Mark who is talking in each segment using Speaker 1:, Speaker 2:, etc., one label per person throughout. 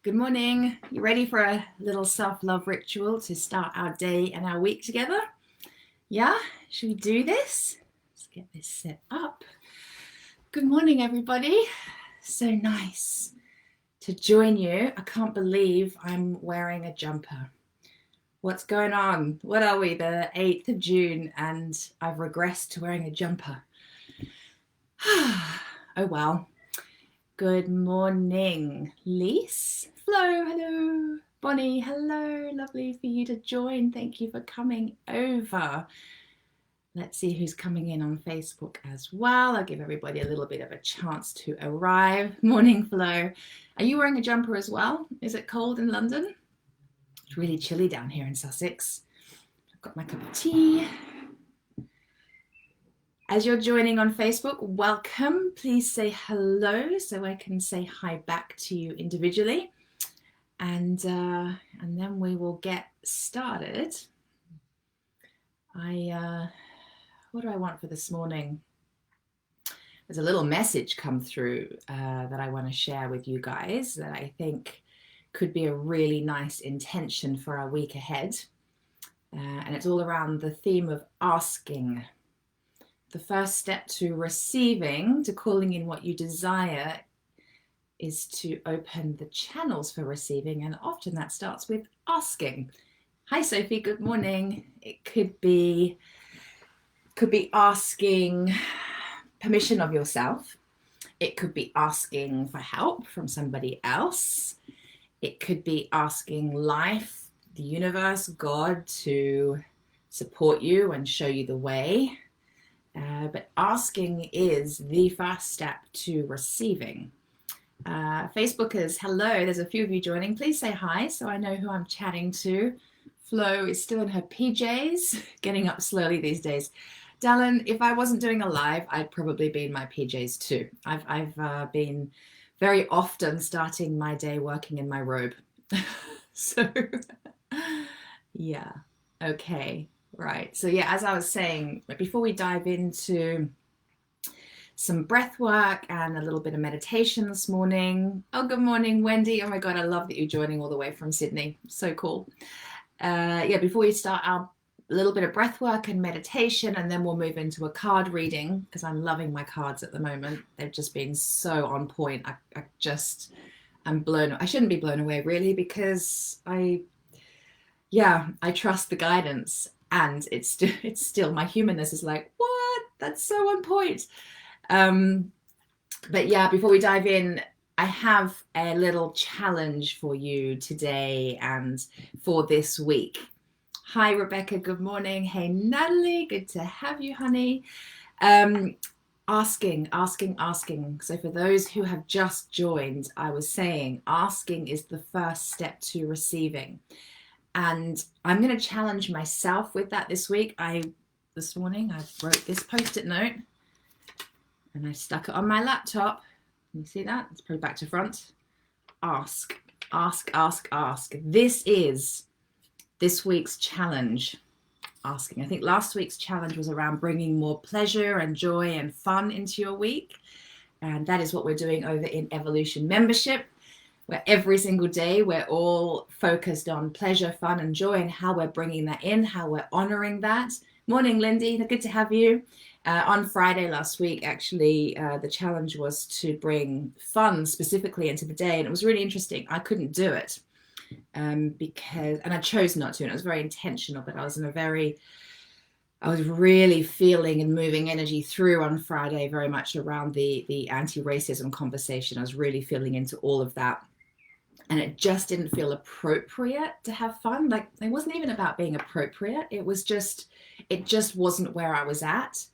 Speaker 1: Good morning. You ready for a little self-love ritual to start our day and our week together? Yeah? Should we do this? Let's get this set up. Good morning, everybody. So nice to join you. I can't believe I'm wearing a jumper. What's going on? What are we? The 8th of June and I've regressed to wearing a jumper. Oh well. Good morning, Lise. Flo, hello. Bonnie, hello. Lovely for you to join. Thank you for coming over. Let's see who's coming in on Facebook as well. I'll give everybody a little bit of a chance to arrive. Morning, Flo. Are you wearing a jumper as well? Is it cold in London? It's really chilly down here in Sussex. I've got my cup of tea. As you're joining on Facebook, welcome. Please say hello so I can say hi back to you individually. And then we will get started. What do I want for this morning? There's a little message come through that I want to share with you guys that I think could be a really nice intention for our week ahead. And it's all around the theme of asking. The first step to receiving, to calling in what you desire, is to open the channels for receiving, and often that starts with asking. Hi Sophie, good morning. It could be asking permission of yourself. It could be asking for help from somebody else. It could be asking life, the universe, God to support you and show you the way. But asking is the first step to receiving. Facebookers, hello. There's a few of you joining. Please say hi so I know who I'm chatting to. Flo is still in her PJs, getting up slowly these days. Dallin, if I wasn't doing a live, I'd probably be in my PJs too. I've been very often starting my day working in my robe. So, yeah, okay. Right. So yeah, as I was saying, before we dive into some breath work and a little bit of meditation this morning. Oh, good morning, Wendy. Oh my God, I love that you're joining all the way from Sydney. So cool. Yeah, before we start our little bit of breath work and meditation, and then we'll move into a card reading because I'm loving my cards at the moment. They've just been so on point. I'm blown. I shouldn't be blown away really because I trust the guidance. And it's still my humanness is like, what? That's so on point. But yeah, before we dive in, I have a little challenge for you today and for this week. Hi, Rebecca. Good morning. Hey, Natalie. Good to have you, honey. Asking. So for those who have just joined, I was saying asking is the first step to receiving. And I'm going to challenge myself with that this week. This morning, I wrote this Post-it note and I stuck it on my laptop. Can you see that? It's probably back to front. Ask. This is this week's challenge. Asking. I think last week's challenge was around bringing more pleasure and joy and fun into your week. And that is what we're doing over in Evolution Membership, where every single day we're all focused on pleasure, fun, and joy, and how we're bringing that in, how we're honoring that. Morning, Lindy. Good to have you. On Friday last week, actually, the challenge was to bring fun specifically into the day, and it was really interesting. I couldn't do it and I chose not to, and it was very intentional, but I was really feeling and moving energy through on Friday, very much around the anti-racism conversation. I was really feeling into all of that. And it just didn't feel appropriate to have fun. Like, it wasn't even about being appropriate. It just wasn't where I was at.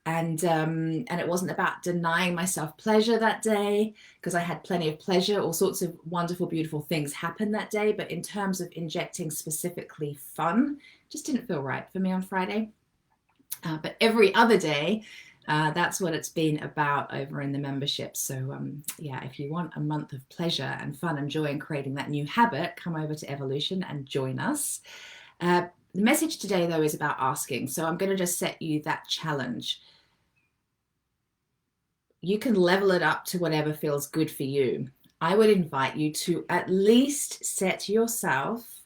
Speaker 1: And it wasn't about denying myself pleasure that day, because I had plenty of pleasure. All sorts of wonderful, beautiful things happened that day. But in terms of injecting specifically fun, just didn't feel right for me on Friday. But every other day, that's what it's been about over in the membership. So yeah, if you want a month of pleasure and fun and joy in creating that new habit, come over to Evolution and join us. The message today, though, is about asking. So I'm going to just set you that challenge. You can level it up to whatever feels good for you. I would invite you to at least set yourself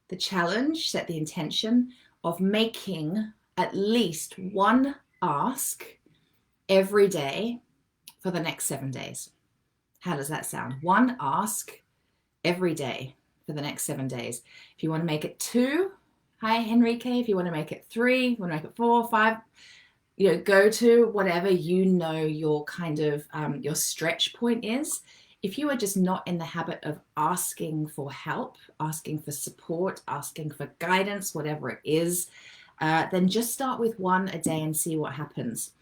Speaker 1: the challenge, set the intention of making at least one ask every day for the next 7 days. How does that sound? One ask every day for the next 7 days. If you want to make it 2, hi Henrique, if you want to make it 3, you want to make it 4, 5, go to whatever your kind of your stretch point is. If you are just not in the habit of asking for help, asking for support, asking for guidance, whatever it is, then just start with 1 a day and see what happens.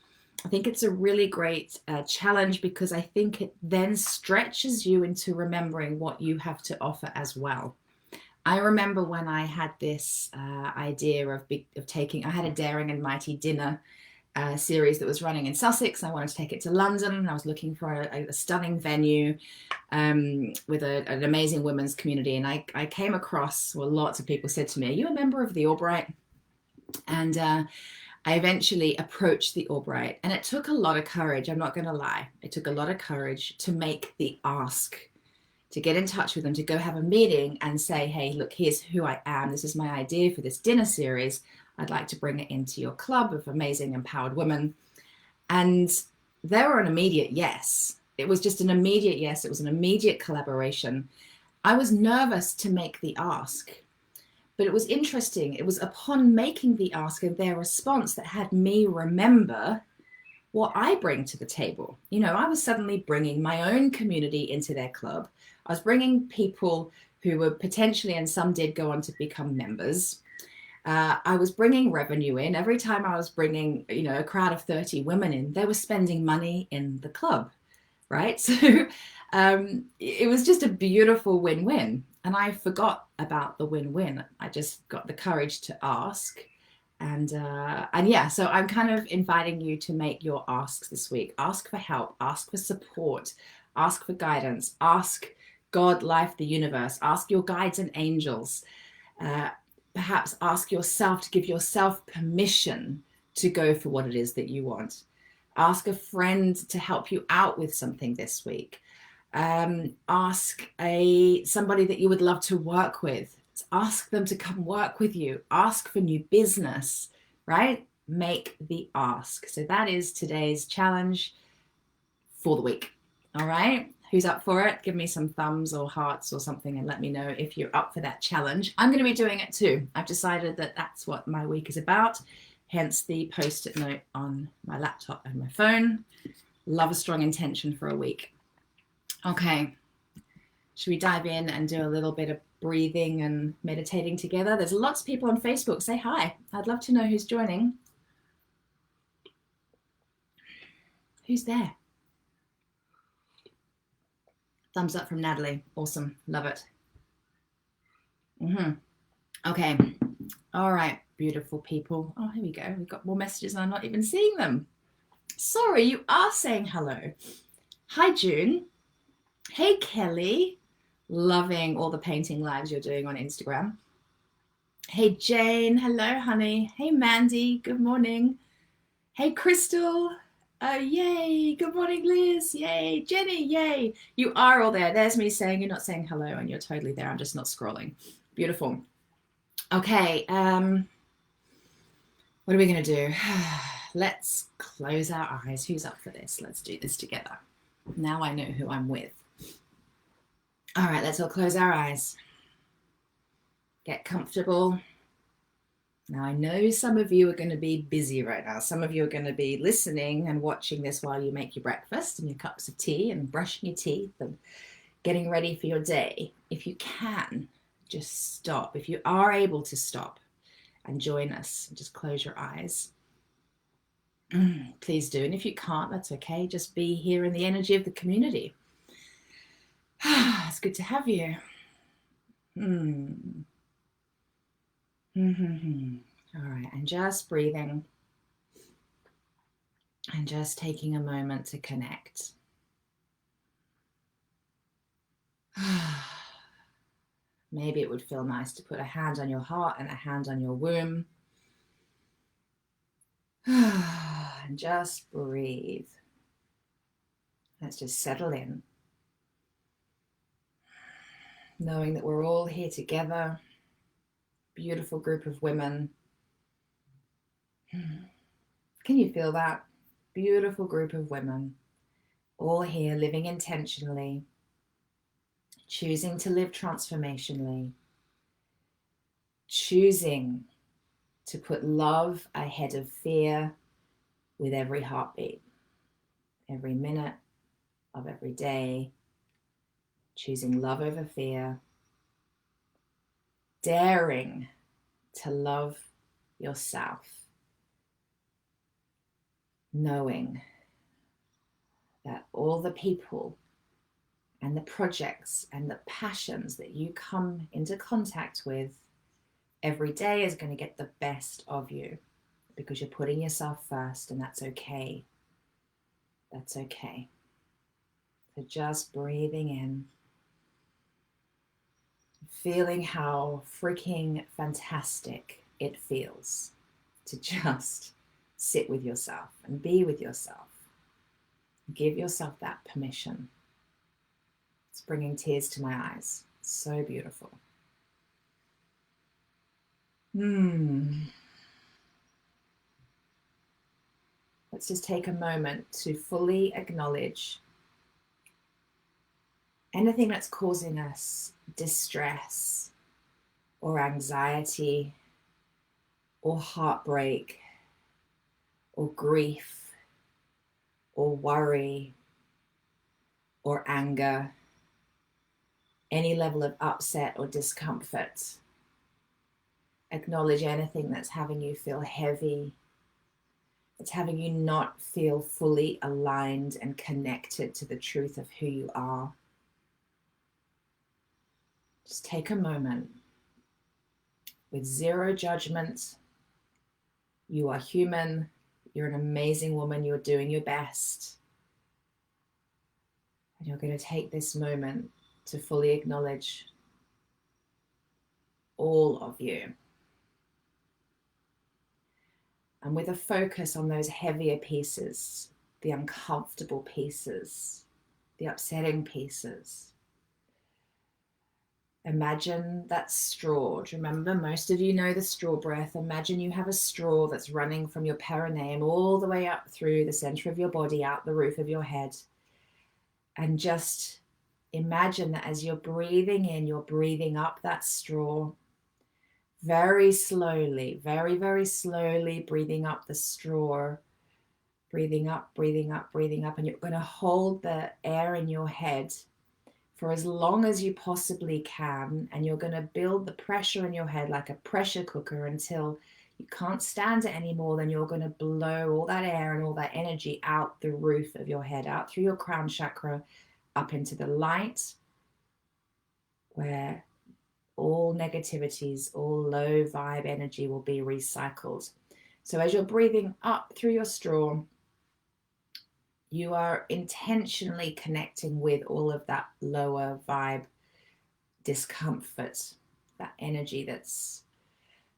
Speaker 1: I think it's a really great challenge because I think it then stretches you into remembering what you have to offer as well. I remember when I had this idea of taking, I had a Daring and Mighty dinner series that was running in Sussex. I wanted to take it to London. I was looking for a stunning venue with an amazing women's community. And I came across, well, lots of people said to me, "Are you a member of the Albright?" And I eventually approached the Albright, and it took a lot of courage. I'm not going to lie. It took a lot of courage to make the ask, to get in touch with them, to go have a meeting and say, "Hey, look, here's who I am. This is my idea for this dinner series. I'd like to bring it into your club of amazing empowered women." And they were an immediate yes. It was just an immediate yes. It was an immediate collaboration. I was nervous to make the ask, but it was interesting. It was upon making the ask and their response that had me remember what I bring to the table. I was suddenly bringing my own community into their club. I was bringing people who were potentially, and some did go on to become members. I was bringing revenue in. Every time I was bringing, a crowd of 30 women in, they were spending money in the club, right? So it was just a beautiful win-win. And I forgot about the win-win. I just got the courage to ask. And yeah, so I'm kind of inviting you to make your asks this week. Ask for help, ask for support, ask for guidance, ask God, life, the universe, ask your guides and angels. Perhaps ask yourself to give yourself permission to go for what it is that you want. Ask a friend to help you out with something this week. Ask somebody that you would love to work with. Ask them to come work with you. Ask for new business, right? Make the ask. So that is today's challenge for the week. All right. Who's up for it? Give me some thumbs or hearts or something and let me know if you're up for that challenge. I'm going to be doing it too. I've decided that that's what my week is about. Hence the post-it note on my laptop and my phone. Love a strong intention for a week. Okay. Should we dive in and do a little bit of breathing and meditating together? There's lots of people on Facebook. Say hi. I'd love to know who's joining. Who's there? Thumbs up from Natalie. Awesome. Love it. Okay. All right. Beautiful people. Oh, here we go. We've got more messages and I'm not even seeing them. Sorry, you are saying hello. Hi, June. Hey, Kelly. Loving all the painting lives you're doing on Instagram. Hey, Jane. Hello, honey. Hey, Mandy. Good morning. Hey, Crystal. Oh, yay. Good morning, Liz. Yay. Jenny, yay. You are all there. There's me saying you're not saying hello and you're totally there. I'm just not scrolling. Beautiful. Okay. What are we going to do? Let's close our eyes. Who's up for this? Let's do this together. Now I know who I'm with. All right, let's all close our eyes. Get comfortable. Now, I know some of you are going to be busy right now. Some of you are going to be listening and watching this while you make your breakfast and your cups of tea and brushing your teeth and getting ready for your day. If you can, just stop. If you are able to stop and join us, just close your eyes. Please do. And if you can't, that's okay. Just be here in the energy of the community. It's good to have you. All right, and just breathing and just taking a moment to connect. Maybe it would feel nice to put a hand on your heart and a hand on your womb. And just breathe. Let's just settle in. knowing that we're all here together, beautiful group of women. Can you feel that? Beautiful group of women, all here living intentionally, choosing to live transformationally, choosing to put love ahead of fear with every heartbeat, every minute of every day, choosing love over fear, daring to love yourself, knowing that all the people and the projects and the passions that you come into contact with every day is going to get the best of you because you're putting yourself first, and that's okay. That's okay. So just breathing in, feeling how freaking fantastic it feels to just sit with yourself and be with yourself. Give yourself that permission. It's bringing tears to my eyes. So beautiful. Let's just take a moment to fully acknowledge anything that's causing us distress or anxiety or heartbreak or grief or worry or anger, any level of upset or discomfort. Acknowledge anything that's having you feel heavy. It's having you not feel fully aligned and connected to the truth of who you are. Just take a moment with zero judgment. You are human. You're an amazing woman. You're doing your best. And you're going to take this moment to fully acknowledge all of you. And with a focus on those heavier pieces, the uncomfortable pieces, the upsetting pieces. Imagine that straw. Do you remember? Most of you know the straw breath. Imagine you have a straw that's running from your perineum all the way up through the center of your body, out the roof of your head. And just imagine that as you're breathing in, you're breathing up that straw very slowly, very, very slowly, breathing up the straw, breathing up, breathing up, breathing up. And you're going to hold the air in your head for as long as you possibly can, and you're going to build the pressure in your head like a pressure cooker until you can't stand it anymore. Then you're going to blow all that air and all that energy out the roof of your head, out through your crown chakra, up into the light, where all negativities, all low vibe energy will be recycled. So as you're breathing up through your straw, you are intentionally connecting with all of that lower vibe discomfort, that energy that's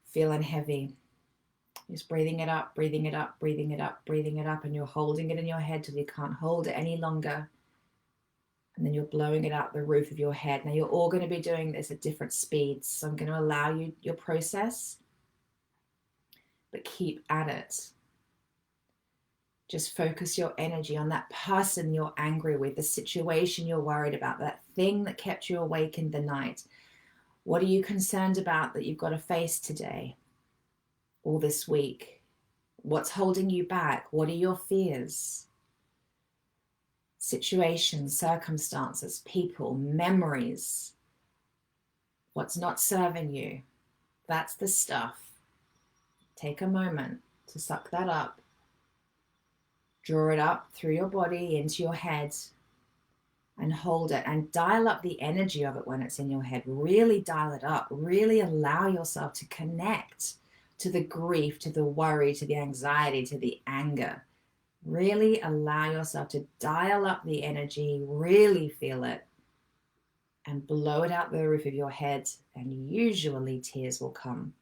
Speaker 1: feeling heavy. Just breathing it up, breathing it up, breathing it up, breathing it up, and you're holding it in your head till you can't hold it any longer. And then you're blowing it out the roof of your head. Now you're all going to be doing this at different speeds. So I'm going to allow you your process, but keep at it. Just focus your energy on that person you're angry with, the situation you're worried about, that thing that kept you awake in the night. What are you concerned about that you've got to face today or this week? What's holding you back? What are your fears? Situations, circumstances, people, memories. What's not serving you? That's the stuff. Take a moment to suck that up. Draw it up through your body into your head and hold it and dial up the energy of it when it's in your head. Really dial it up. Really allow yourself to connect to the grief, to the worry, to the anxiety, to the anger. Really allow yourself to dial up the energy, really feel it, and blow it out the roof of your head, and usually tears will come.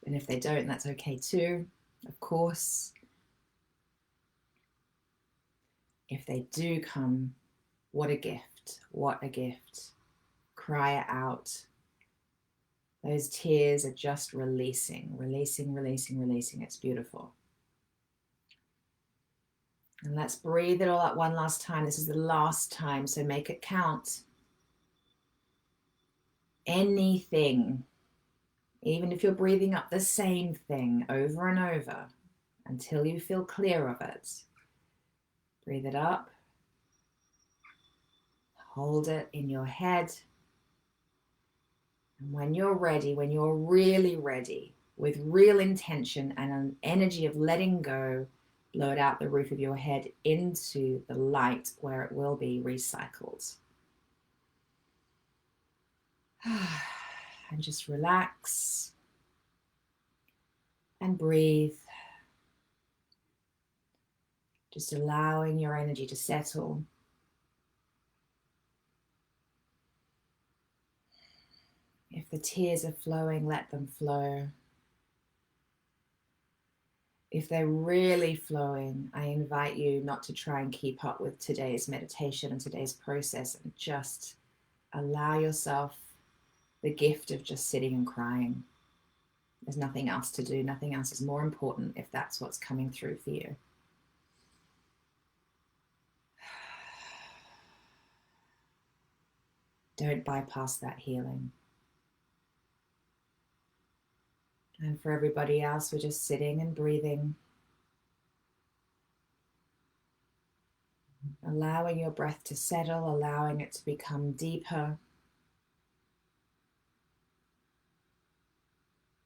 Speaker 1: And if they don't, that's okay too, of course. If they do come, what a gift, what a gift. Cry it out. Those tears are just releasing, releasing, releasing, releasing. It's beautiful. And let's breathe it all out one last time. This is the last time, so make it count. Anything, even if you're breathing up the same thing over and over until you feel clear of it. Breathe it up. Hold it in your head. And when you're ready, when you're really ready, with real intention and an energy of letting go, blow it out the roof of your head into the light where it will be recycled. And just relax and breathe. Just allowing your energy to settle. If the tears are flowing, let them flow. If they're really flowing, I invite you not to try and keep up with today's meditation and today's process, and just allow yourself the gift of just sitting and crying. There's nothing else to do. Nothing else is more important if that's what's coming through for you. Don't bypass that healing. And for everybody else, we're just sitting and breathing. Allowing your breath to settle, allowing it to become deeper.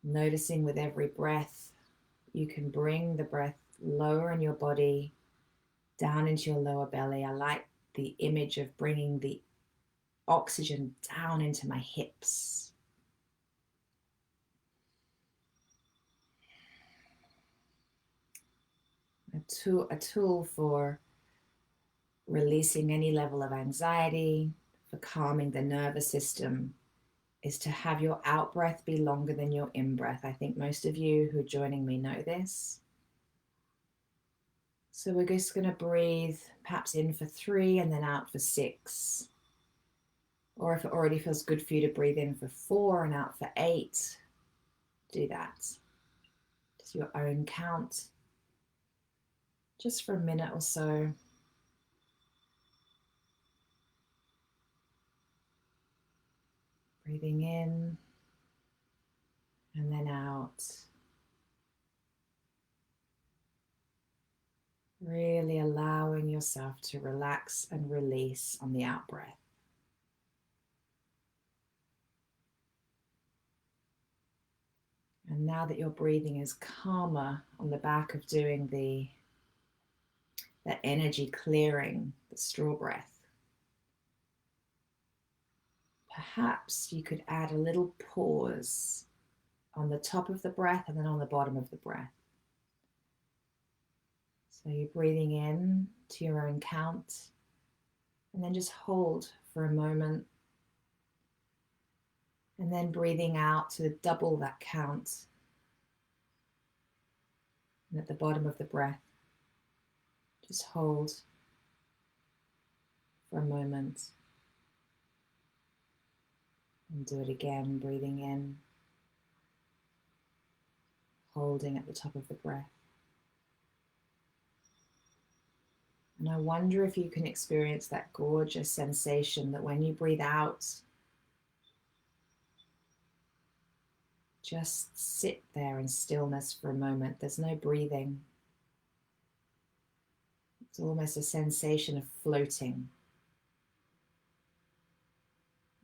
Speaker 1: Noticing with every breath, you can bring the breath lower in your body, down into your lower belly. I like the image of bringing the oxygen down into my hips. A tool for releasing any level of anxiety, for calming the nervous system, is to have your out breath be longer than your in breath. I think most of you who are joining me know this. So we're just going to breathe perhaps in for 3 and then out for 6. Or if it already feels good for you to breathe in for 4 and out for 8, do that. Just your own count. Just for a minute or so. Breathing in and then out. Really allowing yourself to relax and release on the out breath. And now that your breathing is calmer on the back of doing that energy clearing, the straw breath, perhaps you could add a little pause on the top of the breath and then on the bottom of the breath. So you're breathing in to your own count, and then just hold for a moment, and then breathing out to double that count. And at the bottom of the breath, just hold for a moment. And do it again, breathing in, holding at the top of the breath. And I wonder if you can experience that gorgeous sensation that when you breathe out, just sit there in stillness for a moment. There's no breathing. It's almost a sensation of floating.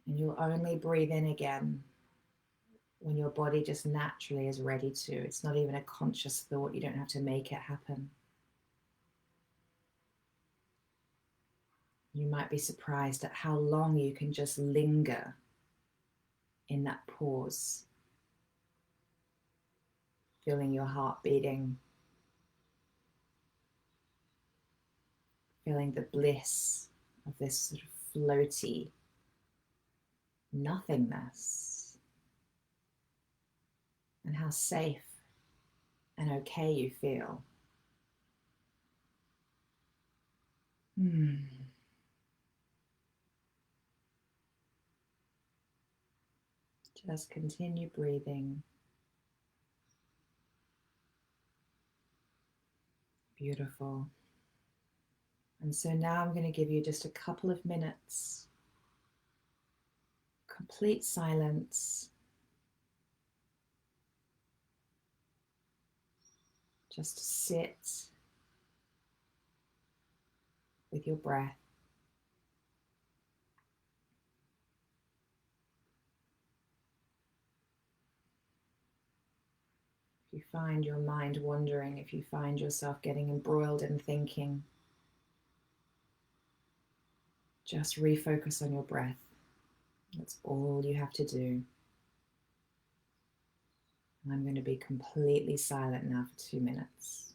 Speaker 1: And you'll only breathe in again when your body just naturally is ready to. It's not even a conscious thought. You don't have to make it happen. You might be surprised at how long you can just linger in that pause, feeling your heart beating, feeling the bliss of this sort of floaty nothingness, and how safe and okay you feel. Just continue breathing. Beautiful. And so now I'm going to give you just a couple of minutes, complete silence. Just to sit with your breath. If you find your mind wandering, if you find yourself getting embroiled in thinking, just refocus on your breath. That's all you have to do. And I'm going to be completely silent now for 2 minutes.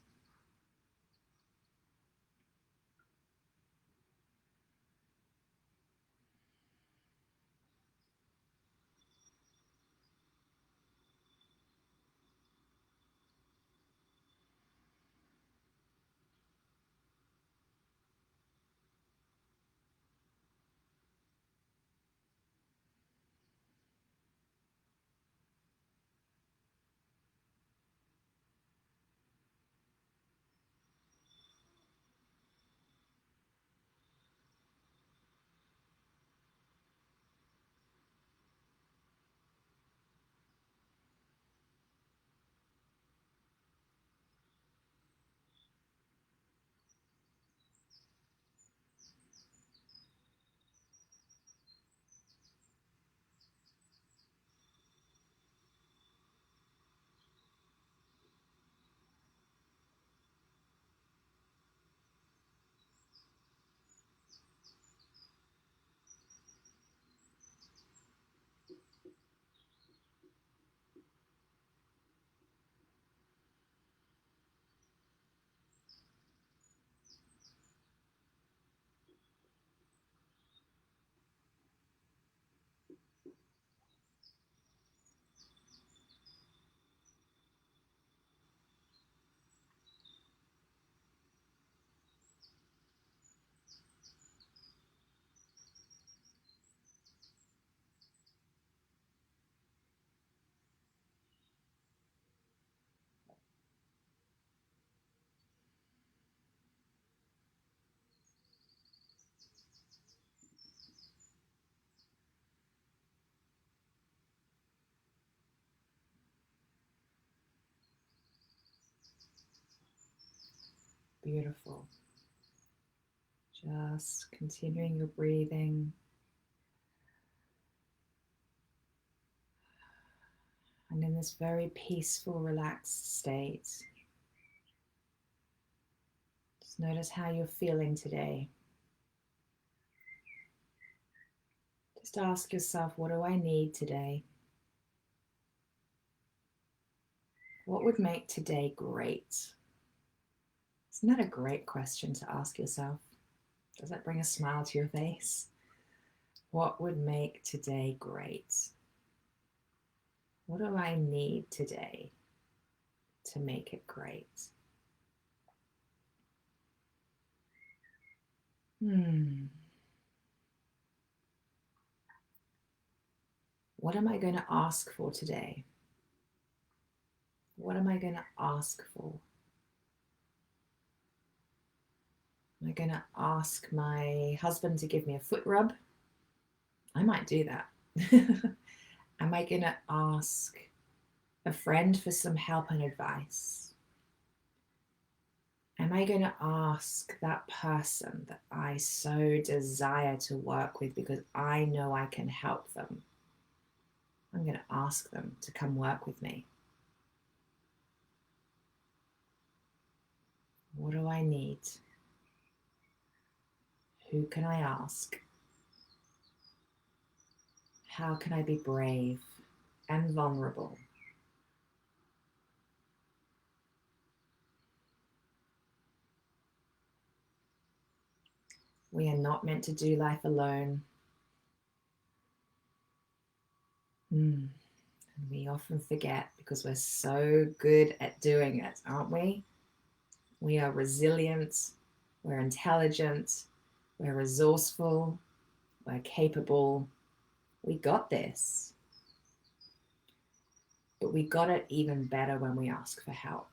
Speaker 1: Beautiful. Just continuing your breathing. And in this very peaceful, relaxed state, just notice how you're feeling today. Just ask yourself, what do I need today? What would make today great? Isn't that a great question to ask yourself? Does that bring a smile to your face? What would make today great? What do I need today to make it great? What am I going to ask for today? What am I going to ask for? Am I going to ask my husband to give me a foot rub? I might do that. Am I going to ask a friend for some help and advice? Am I going to ask that person that I so desire to work with because I know I can help them? I'm going to ask them to come work with me. What do I need? Who can I ask? How can I be brave and vulnerable? We are not meant to do life alone. And we often forget because we're so good at doing it, aren't we? We are resilient, we're intelligent, We're resourceful. We're capable. We got this. But we got it even better when we ask for help.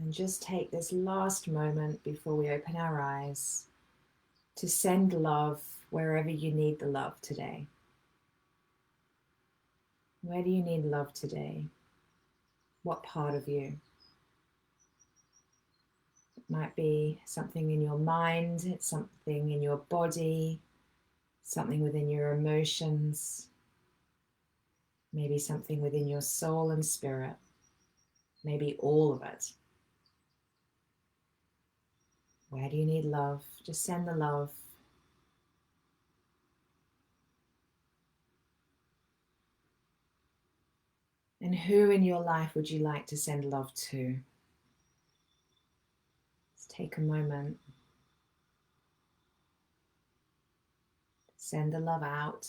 Speaker 1: And just take this last moment before we open our eyes to send love wherever you need the love today. Where do you need love today? What part of you? It might be something in your mind, it's something in your body, something within your emotions, maybe something within your soul and spirit, maybe all of it. Where do you need love? Just send the love. And who in your life would you like to send love to? Let's take a moment. Send the love out.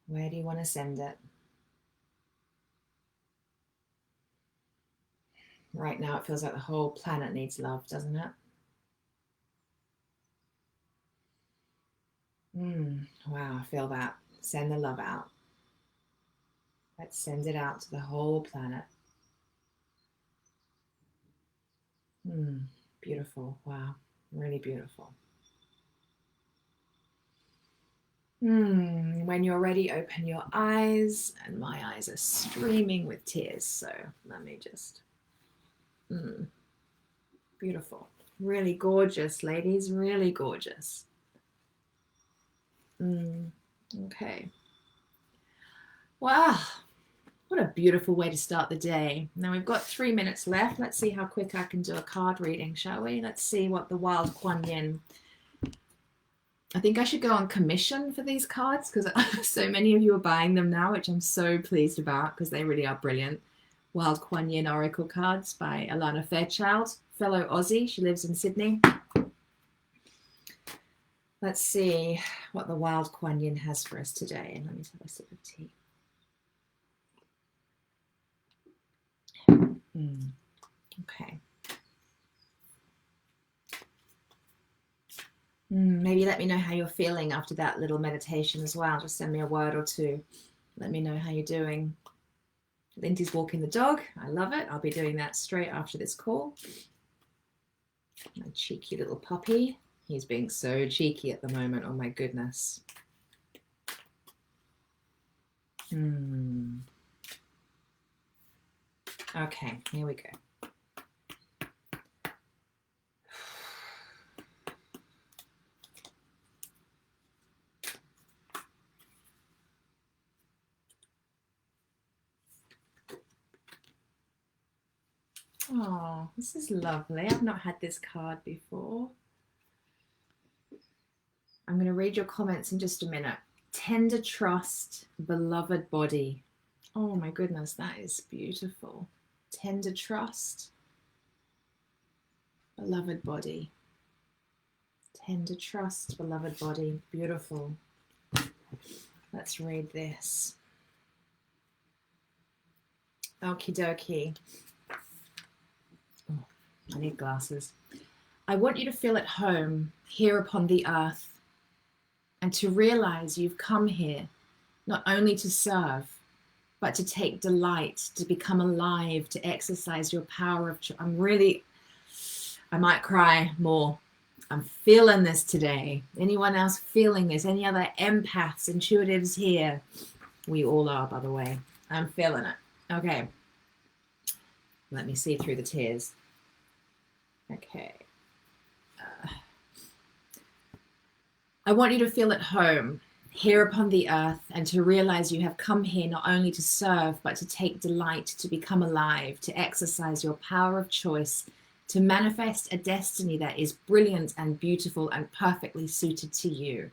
Speaker 1: Where do you want to send it? Right now it feels like the whole planet needs love, doesn't it? Wow, I feel that. Send the love out. Let's send it out to the whole planet. Beautiful. Wow, really beautiful. When you're ready, open your eyes. And my eyes are streaming with tears, so let me just... Beautiful. Really gorgeous, ladies. Really gorgeous. Okay. Wow. What a beautiful way to start the day. Now we've got 3 minutes left. Let's see how quick I can do a card reading, shall we? Let's see what the Wild Kuan Yin... I think I should go on commission for these cards because so many of you are buying them now, which I'm so pleased about because they really are brilliant. Wild Kuan Yin Oracle cards by Alana Fairchild, fellow Aussie. She lives in Sydney. Let's see what the Wild Kuan Yin has for us today. And let me have a sip of tea. Okay. Maybe let me know how you're feeling after that little meditation as well. Just send me a word or two. Let me know how you're doing. Lindy's walking the dog. I love it. I'll be doing that straight after this call. My cheeky little puppy. He's being so cheeky at the moment. Oh my goodness. Okay, here we go. Oh, this is lovely. I've not had this card before. I'm going to read your comments in just a minute. Tender trust, beloved body. Oh my goodness, that is beautiful. Tender trust, beloved body. Tender trust, beloved body. Beautiful. Let's read this. Okie dokie. Oh, I need glasses. I want you to feel at home here upon the earth and to realize you've come here not only to serve, but to take delight, to become alive, to exercise your power of choice. I might cry more. I'm feeling this today. Anyone else feeling this? Any other empaths, intuitives here? We all are, by the way. I'm feeling it. Okay. Let me see through the tears. Okay. I want you to feel at home here upon the earth and to realize you have come here not only to serve, but to take delight, to become alive, to exercise your power of choice, to manifest a destiny that is brilliant and beautiful and perfectly suited to you.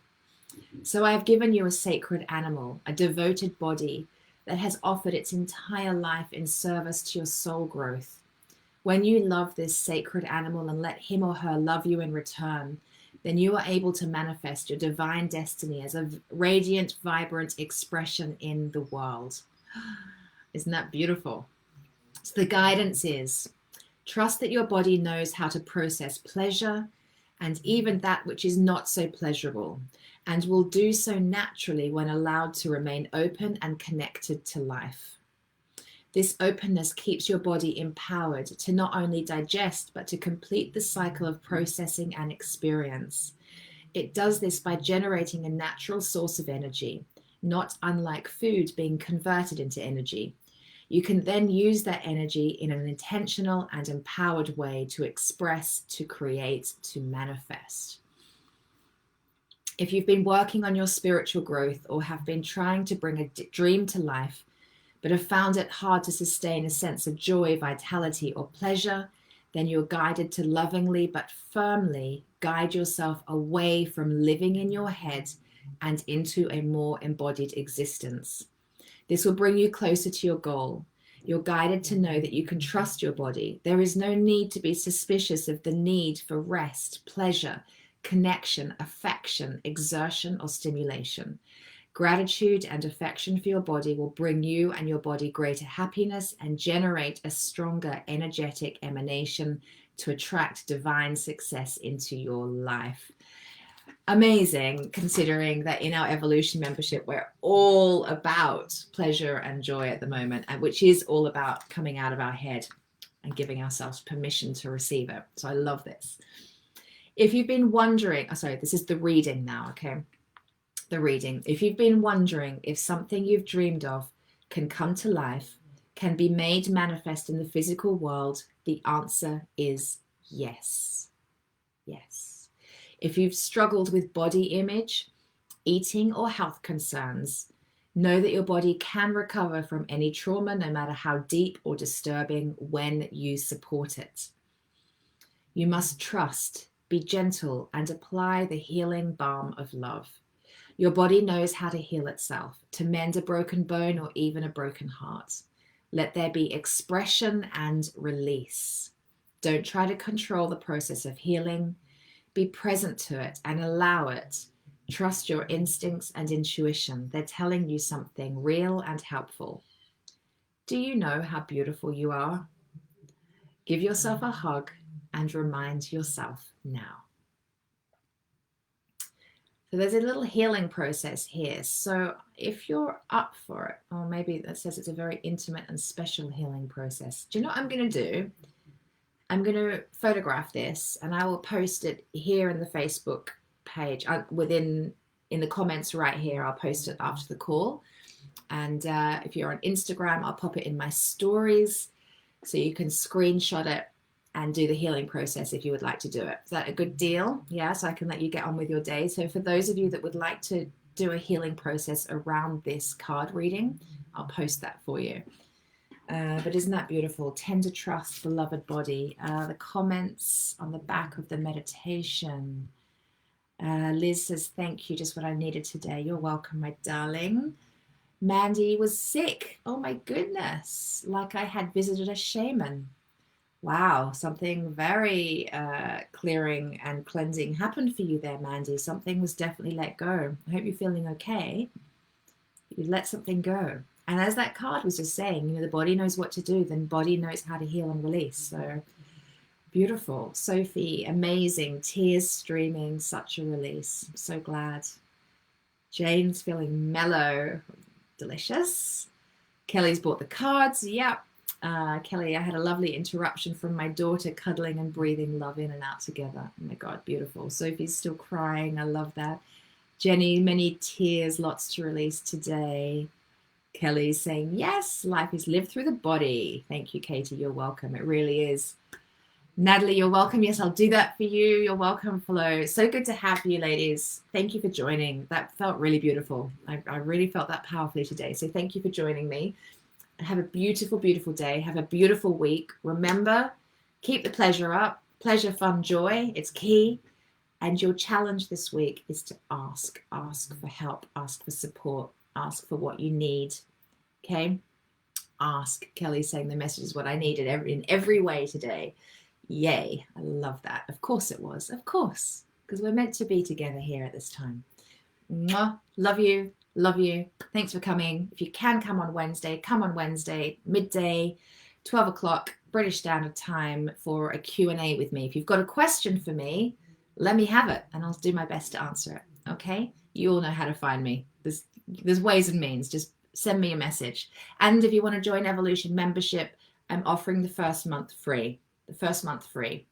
Speaker 1: So I have given you a sacred animal, a devoted body that has offered its entire life in service to your soul growth. When you love this sacred animal and let him or her love you in return, then you are able to manifest your divine destiny as a radiant, vibrant expression in the world. Isn't that beautiful? So the guidance is, trust that your body knows how to process pleasure and even that which is not so pleasurable, and will do so naturally when allowed to remain open and connected to life. This openness keeps your body empowered to not only digest, but to complete the cycle of processing and experience. It does this by generating a natural source of energy, not unlike food being converted into energy. You can then use that energy in an intentional and empowered way to express, to create, to manifest. If you've been working on your spiritual growth or have been trying to bring a dream to life, but have found it hard to sustain a sense of joy, vitality, or pleasure, then you're guided to lovingly but firmly guide yourself away from living in your head and into a more embodied existence. This will bring you closer to your goal. You're guided to know that you can trust your body. There is no need to be suspicious of the need for rest, pleasure, connection, affection, exertion, or stimulation. Gratitude and affection for your body will bring you and your body greater happiness and generate a stronger energetic emanation to attract divine success into your life. Amazing, considering that in our evolution membership, we're all about pleasure and joy at the moment, and which is all about coming out of our head and giving ourselves permission to receive it. So I love this. If you've been wondering, this is the reading now, okay? The reading. If you've been wondering if something you've dreamed of can come to life, can be made manifest in the physical world, the answer is yes. Yes. If you've struggled with body image, eating, or health concerns, know that your body can recover from any trauma, no matter how deep or disturbing, when you support it. You must trust, be gentle, and apply the healing balm of love. Your body knows how to heal itself, to mend a broken bone or even a broken heart. Let there be expression and release. Don't try to control the process of healing. Be present to it and allow it. Trust your instincts and intuition. They're telling you something real and helpful. Do you know how beautiful you are? Give yourself a hug and remind yourself now. So there's a little healing process here. So if you're up for it, or maybe that says it's a very intimate and special healing process. Do you know what I'm going to do? I'm going to photograph this and I will post it here in the Facebook page in the comments right here. I'll post it after the call. And if you're on Instagram, I'll pop it in my stories so you can screenshot it and do the healing process if you would like to do it. Is that a good deal? Yeah, so I can let you get on with your day. So for those of you that would like to do a healing process around this card reading, I'll post that for you. But isn't that beautiful? Tend to trust, beloved body. The comments on the back of the meditation. Liz says, thank you, just what I needed today. You're welcome, my darling. Mandy was sick. Oh my goodness. Like I had visited a shaman. Wow, something very clearing and cleansing happened for you there, Mandy. Something was definitely let go. I hope you're feeling okay. You let something go. And as that card was just saying, the body knows what to do, then body knows how to heal and release. So beautiful. Sophie, amazing. Tears streaming, such a release. I'm so glad. Jane's feeling mellow. Delicious. Kelly's bought the cards. Yep. Kelly, I had a lovely interruption from my daughter cuddling and breathing love in and out together. Oh my God, beautiful. Sophie's still crying. I love that. Jenny, many tears, lots to release today. Kelly's saying, yes, life is lived through the body. Thank you, Katie. You're welcome. It really is. Natalie, you're welcome. Yes, I'll do that for you. You're welcome, Flo. So good to have you, ladies. Thank you for joining. That felt really beautiful. I really felt that powerfully today. So thank you for joining me. Have a beautiful, beautiful day. Have a beautiful week. Remember, keep the pleasure up. Pleasure, fun, joy. It's key. And your challenge this week is to ask. Ask for help. Ask for support. Ask for what you need. Okay? Ask. Kelly's saying the message is what I needed in every way today. Yay. I love that. Of course it was. Of course. because we're meant to be together here at this time. Mwah. Love you. Love you. Thanks for coming. If you can come on Wednesday, come on Wednesday, midday, 12 o'clock, British Standard Time for a Q&A with me. If you've got a question for me, let me have it and I'll do my best to answer it. Okay? You all know how to find me. There's ways and means. Just send me a message. And if you want to join Evolution membership, I'm offering the first month free. The first month free.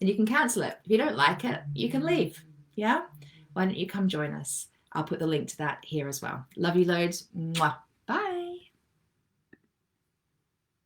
Speaker 1: And you can cancel it. If you don't like it, you can leave. Yeah? Why don't you come join us? I'll put the link to that here as well. Love you loads. Mwah.